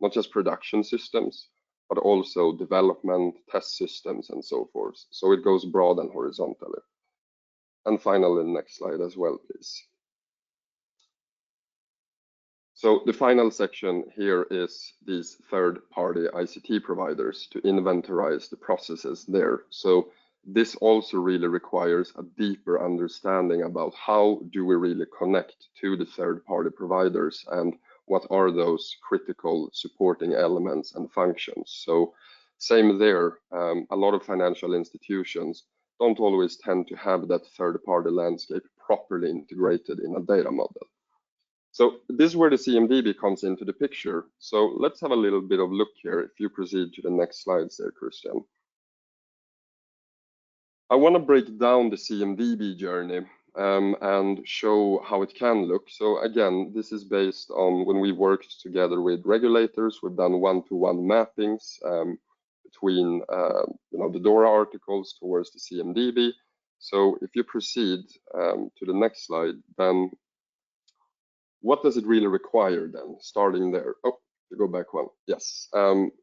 not just production systems, but also development, test systems, and so forth. So it goes broad and horizontally. And finally, next slide as well, please. So the final section here is these third-party ICT providers to inventorize the processes there. So this also really requires a deeper understanding about how do we really connect to the third-party providers and what are those critical supporting elements and functions. So same there, a lot of financial institutions don't always tend to have that third-party landscape properly integrated in a data model. So this is where the CMDB comes into the picture. So let's have a little bit of look here if you proceed to the next slides there, Christian. I want to break down the CMDB journey and show how it can look. So again, this is based on when we worked together with regulators. We've done one-to-one mappings between the DORA articles towards the CMDB. So if you proceed to the next slide, then what does it really require then? Starting there. Oh, you go back one. Yes.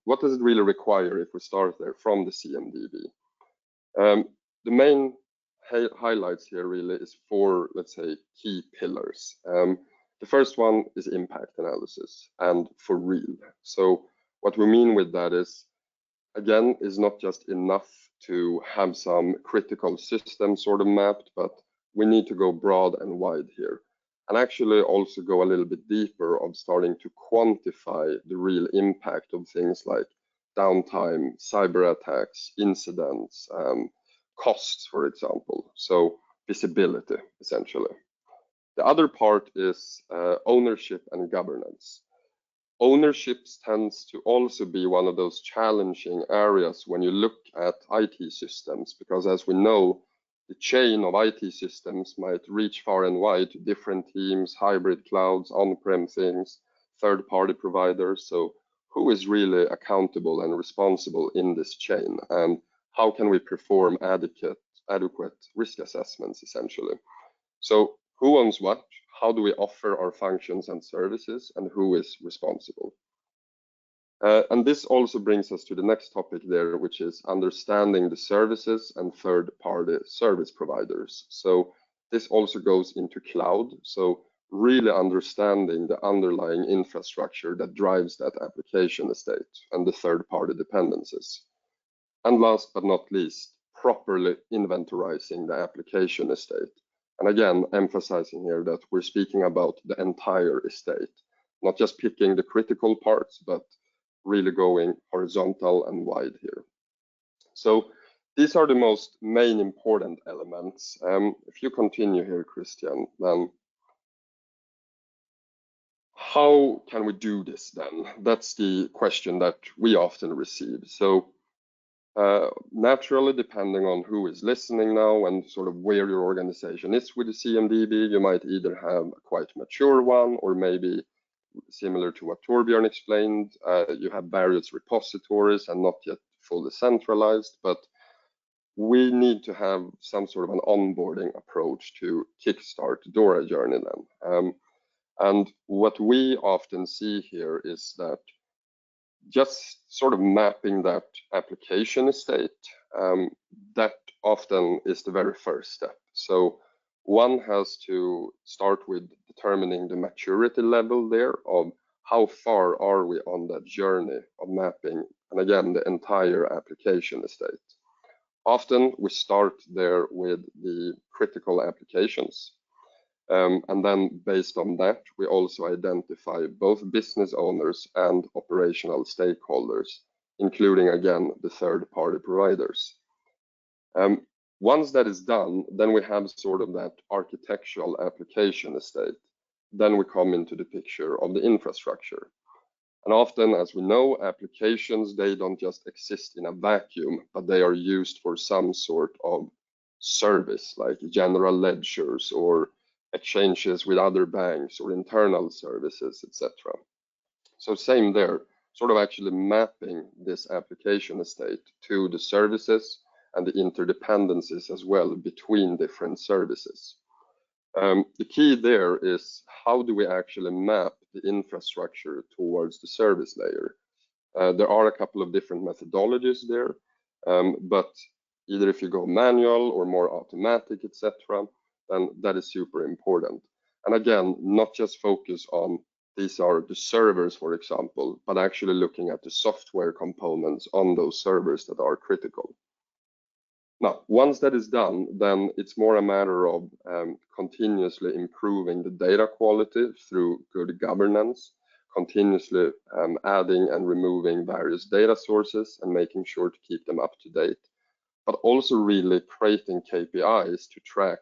What does it really require if we start there from the CMDB? The main highlights here really is 4, let's say, key pillars. The first one is impact analysis, and for real. So what we mean with that is, again, is not just enough to have some critical system sort of mapped, but we need to go broad and wide here. And actually also go a little bit deeper of starting to quantify the real impact of things like downtime, cyber attacks, incidents, costs, for example. So visibility, essentially. The other part is ownership and governance. Ownership tends to also be one of those challenging areas when you look at IT systems, because as we know, the chain of IT systems might reach far and wide to different teams, hybrid clouds, on-prem things, third-party providers. So who is really accountable and responsible in this chain? And how can we perform adequate risk assessments, essentially? So who owns what? How do we offer our functions and services, and who is responsible? And this also brings us to the next topic there, which is understanding the services and third-party service providers. So this also goes into cloud. So really understanding the underlying infrastructure that drives that application estate and the third-party dependencies. And last but not least, properly inventorizing the application estate. And again, emphasizing here that we're speaking about the entire estate, not just picking the critical parts, but really going horizontal and wide here. So these are the most main important elements. If you continue here, Christian, then how can we do this then? That's the question that we often receive. So naturally, depending on who is listening now and sort of where your organization is with the CMDB, you might either have a quite mature one, or maybe similar to what Torbjørn explained, you have various repositories and not yet fully centralized, but we need to have some sort of an onboarding approach to kickstart the DORA journey then. And what we often see here is that just sort of mapping that application estate, that often is the very first step. So one has to start with determining the maturity level there of how far are we on that journey of mapping, and again, the entire application estate. Often we start there with the critical applications. And then based on that, we also identify both business owners and operational stakeholders, including, again, the third-party providers. Once that is done, then we have sort of that architectural application estate. Then we come into the picture of the infrastructure. And often, as we know, applications, they don't just exist in a vacuum, but they are used for some sort of service, like general ledgers or exchanges with other banks or internal services, etc. So same there, sort of actually mapping this application estate to the services and the interdependencies as well between different services. The key there is how do we actually map the infrastructure towards the service layer? There are a couple of different methodologies there, but either if you go manual or more automatic, etc., then that is super important. And again, not just focus on these are the servers, for example, but actually looking at the software components on those servers that are critical. Now, once that is done, then it's more a matter of continuously improving the data quality through good governance, continuously adding and removing various data sources and making sure to keep them up to date, but also really creating KPIs to track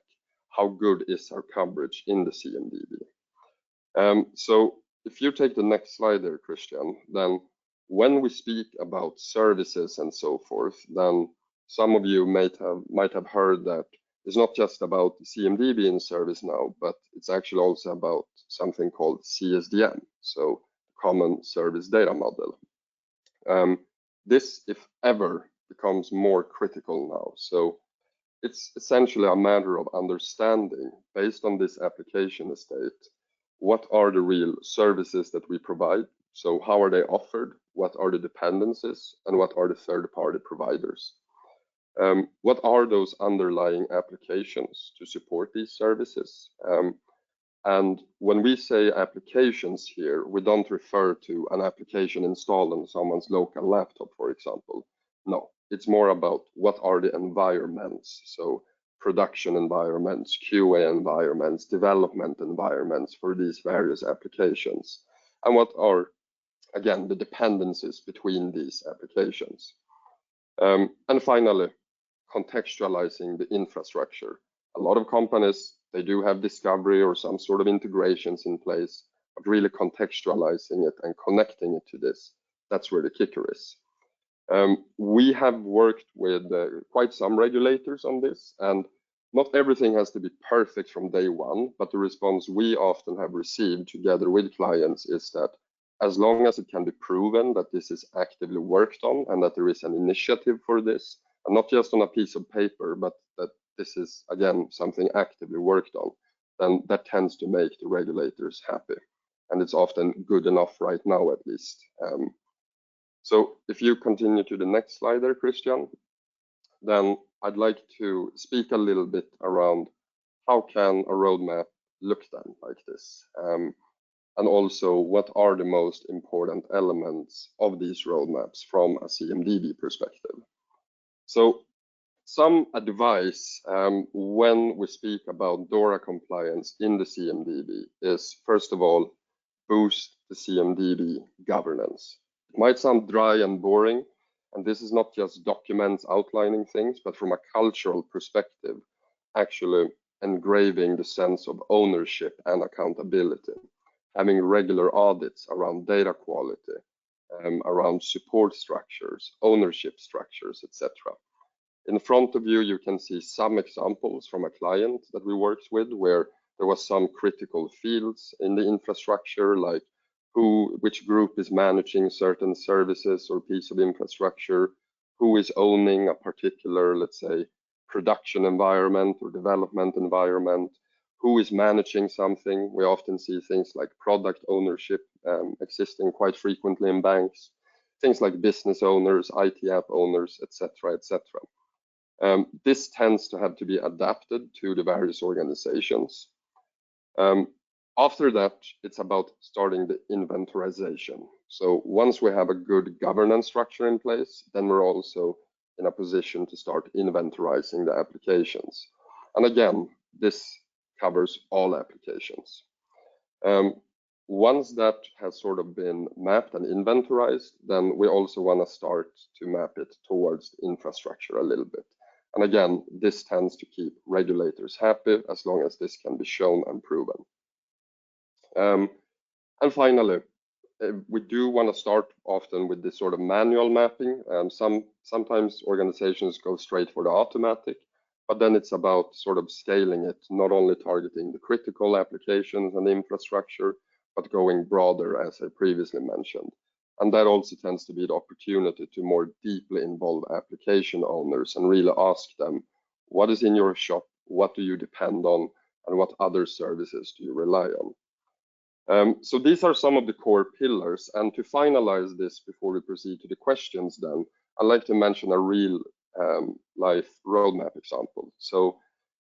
how good is our coverage in the CMDB. So if you take the next slide there, Christian, then when we speak about services and so forth, then some of you might have heard that it's not just about the CMDB in ServiceNow, but it's actually also about something called CSDM, so Common Service Data Model. This, if ever, becomes more critical now. So it's essentially a matter of understanding, based on this application estate, what are the real services that we provide? So how are they offered? What are the dependencies? And what are the third-party providers? What are those underlying applications to support these services? And when we say applications here, we don't refer to an application installed on someone's local laptop, for example. No, it's more about what are the environments. So production environments, QA environments, development environments for these various applications. And what are, again, the dependencies between these applications. And finally, contextualizing the infrastructure. A lot of companies, they do have discovery or some sort of integrations in place, but really contextualizing it and connecting it to this, that's where the kicker is. We have worked with quite some regulators on this, and not everything has to be perfect from day one, but the response we often have received together with clients is that as long as it can be proven that this is actively worked on and that there is an initiative for this, and not just on a piece of paper, but that this is, again, something actively worked on, then that tends to make the regulators happy. And it's often good enough right now, at least. So if you continue to the next slide there, Christian, then I'd like to speak a little bit around how can a roadmap look then like this? And also, what are the most important elements of these roadmaps from a CMDB perspective? So some advice when we speak about DORA compliance in the CMDB is, first of all, boost the CMDB governance. It might sound dry and boring, and this is not just documents outlining things, but from a cultural perspective, actually engraving the sense of ownership and accountability, having regular audits around data quality, around support structures, ownership structures, etc. In front of you, you can see some examples from a client that we worked with where there was some critical fields in the infrastructure, like which group is managing certain services or piece of infrastructure, who is owning a particular, let's say, production environment or development environment, who is managing something. We often see things like product ownership existing quite frequently in banks, things like business owners, IT app owners, etc., etc. This tends to have to be adapted to the various organizations. After that, it's about starting the inventorization. So once we have a good governance structure in place, then we're also in a position to start inventorizing the applications. And again, this covers all applications. Once that has sort of been mapped and inventorized, then we also want to start to map it towards the infrastructure a little bit. And again, this tends to keep regulators happy as long as this can be shown and proven. And finally, we do want to start often with this sort of manual mapping. Sometimes organizations go straight for the automatic, but then it's about sort of scaling it, not only targeting the critical applications and infrastructure, but going broader, as I previously mentioned. And that also tends to be the opportunity to more deeply involve application owners and really ask them, what is in your shop? What do you depend on? And what other services do you rely on? So these are some of the core pillars. And to finalize this before we proceed to the questions then, I'd like to mention a real life roadmap example. So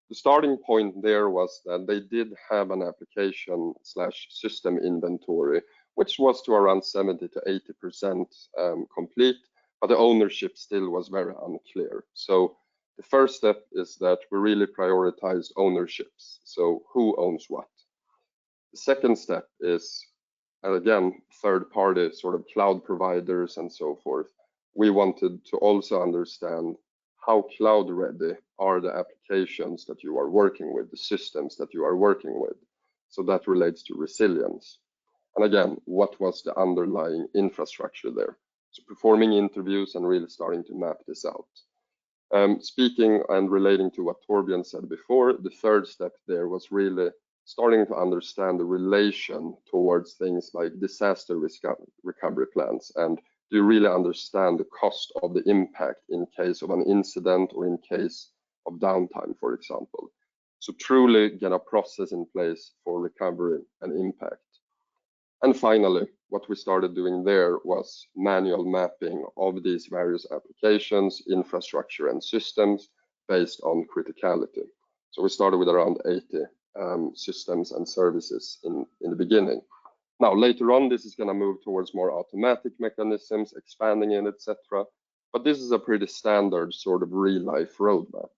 the starting point there was that they did have an application/system inventory, which was to around 70 to 80% complete, but the ownership still was very unclear. So the first step is that we really prioritized ownerships. So who owns what? The second step is, again, third-party sort of cloud providers and so forth. We wanted to also understand how cloud ready are the applications that you are working with, the systems that you are working with. So that relates to resilience. And again, what was the underlying infrastructure there? So performing interviews and really starting to map this out. Speaking and relating to what Torbjørn said before, the third step there was really starting to understand the relation towards things like disaster recovery plans, and do you really understand the cost of the impact in case of an incident or in case of downtime, for example. So truly get a process in place for recovery and impact. And finally, what we started doing there was manual mapping of these various applications, infrastructure, and systems based on criticality. So we started with around 80 systems and services in the beginning. Now, later on, this is going to move towards more automatic mechanisms, expanding it, etc. But this is a pretty standard sort of real-life roadmap.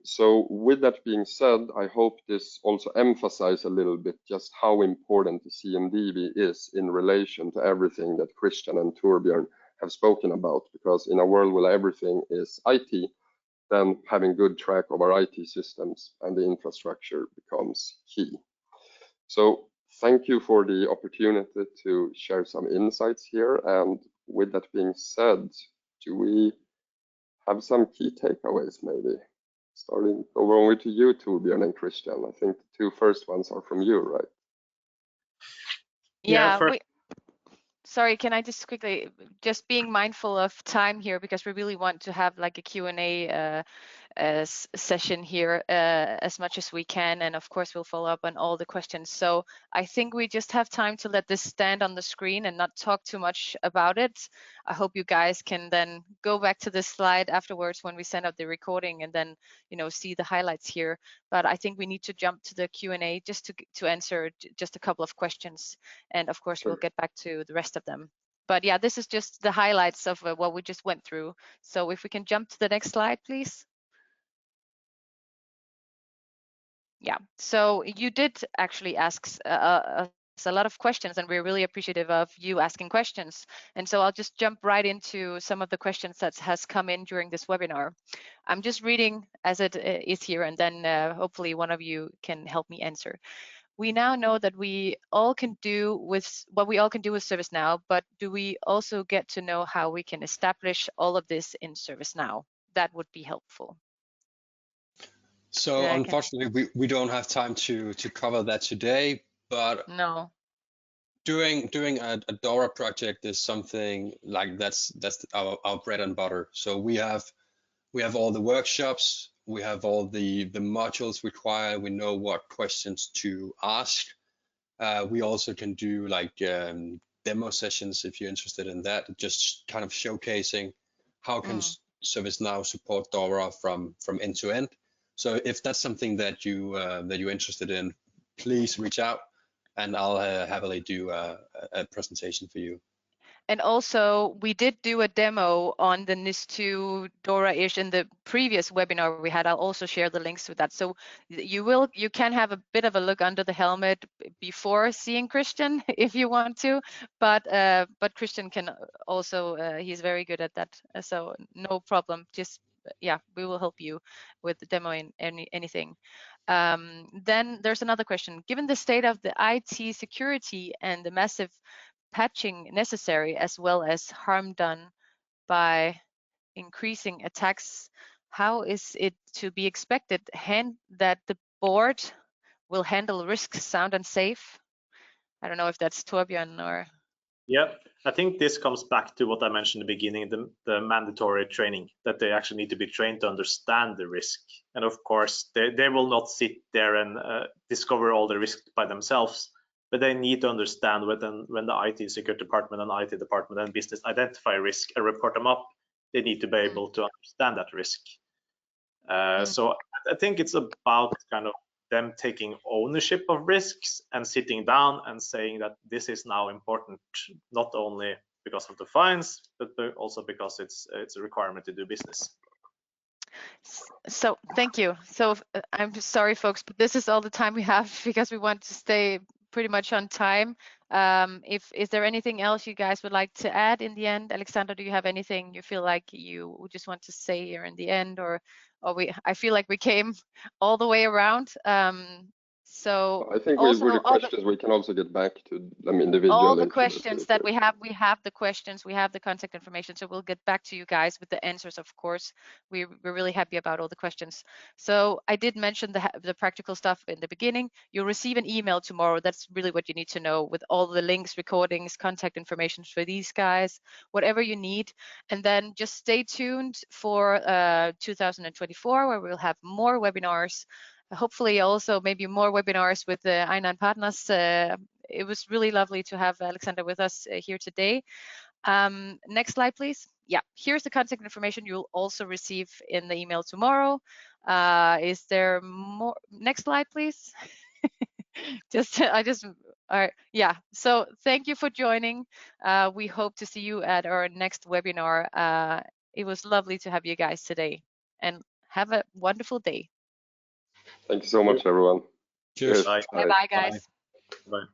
So with that being said, I hope this also emphasizes a little bit just how important the CMDB is in relation to everything that Christian and Torbjørn have spoken about, because in a world where everything is IT, then having good track of our IT systems and the infrastructure becomes key. So thank you for the opportunity to share some insights here. And with that being said, do we have some key takeaways maybe? Starting over to you, Torbjørn and Christian. I think the two first ones are from you, right? Yeah, sorry, can I just quickly, just being mindful of time here, because we really want to have like a Q&A session here as much as we can, and of course we'll follow up on all the questions. So I think we just have time to let this stand on the screen and not talk too much about it. I hope you guys can then go back to this slide afterwards when we send out the recording, and then see the highlights here. But I think we need to jump to the Q&A just to answer just a couple of questions, and of course we'll get back to the rest of them. But yeah, this is just the highlights of what we just went through. So if we can jump to the next slide, please. Yeah, so you did actually ask us a lot of questions, and we're really appreciative of you asking questions. And so I'll just jump right into some of the questions that has come in during this webinar. I'm just reading as it is here, and then hopefully one of you can help me answer. We now know that we all can do with what we all can do with ServiceNow, but do we also get to know how we can establish all of this in ServiceNow? That would be helpful. So unfortunately, we don't have time to cover that today, but no, doing a DORA project is something like that's our bread and butter. So we have all the workshops, we have all the modules required, we know what questions to ask. We also can do like demo sessions if you're interested in that, just kind of showcasing how can ServiceNow support DORA from end to end. So if that's something that you're interested in, please reach out, and I'll happily do a presentation for you. And also, we did do a demo on the NIS2 DORA-ish in the previous webinar we had. I'll also share the links to that. So you can have a bit of a look under the helmet before seeing Christian if you want to, but Christian can also, he's very good at that. So no problem. Just yeah, we will help you with the demo in anything. Then there's another question. Given the state of the IT security and the massive patching necessary, as well as harm done by increasing attacks, how is it to be expected that the board will handle risks sound and safe? I don't know if that's Torbjørn or... Yeah, I think this comes back to what I mentioned in the beginning, the mandatory training, that they actually need to be trained to understand the risk. And of course, they will not sit there and discover all the risks by themselves, but they need to understand when the IT security department and IT department and business identify risk and report them up, they need to be able to understand that risk. So I think it's about kind of them taking ownership of risks and sitting down and saying that this is now important, not only because of the fines, but also because it's a requirement to do business. So thank you. So I'm sorry, folks, but this is all the time we have because we want to stay pretty much on time. Is there anything else you guys would like to add in the end? Alexander, do you have anything you feel like you just want to say here in the end, or I feel like we came all the way around. So I think also with the all questions, we can also get back to them individually. all the questions that we have the questions, we have the contact information, so we'll get back to you guys with the answers. Of course, we're really happy about all the questions. So I did mention the practical stuff in the beginning. You'll receive an email tomorrow. That's really what you need to know, with all the links, recordings, contact information for these guys, whatever you need. And then just stay tuned for 2024, where we'll have more webinars. Hopefully also maybe more webinars with the I9 partners. It was really lovely to have Alexander with us here today. Next slide, please. Yeah, here's the contact information you'll also receive in the email tomorrow. Is there more? Next slide, please. All right, yeah. So thank you for joining. We hope to see you at our next webinar. It was lovely to have you guys today, and have a wonderful day. Thank you so much, everyone. Cheers. Bye. Bye, guys. Bye.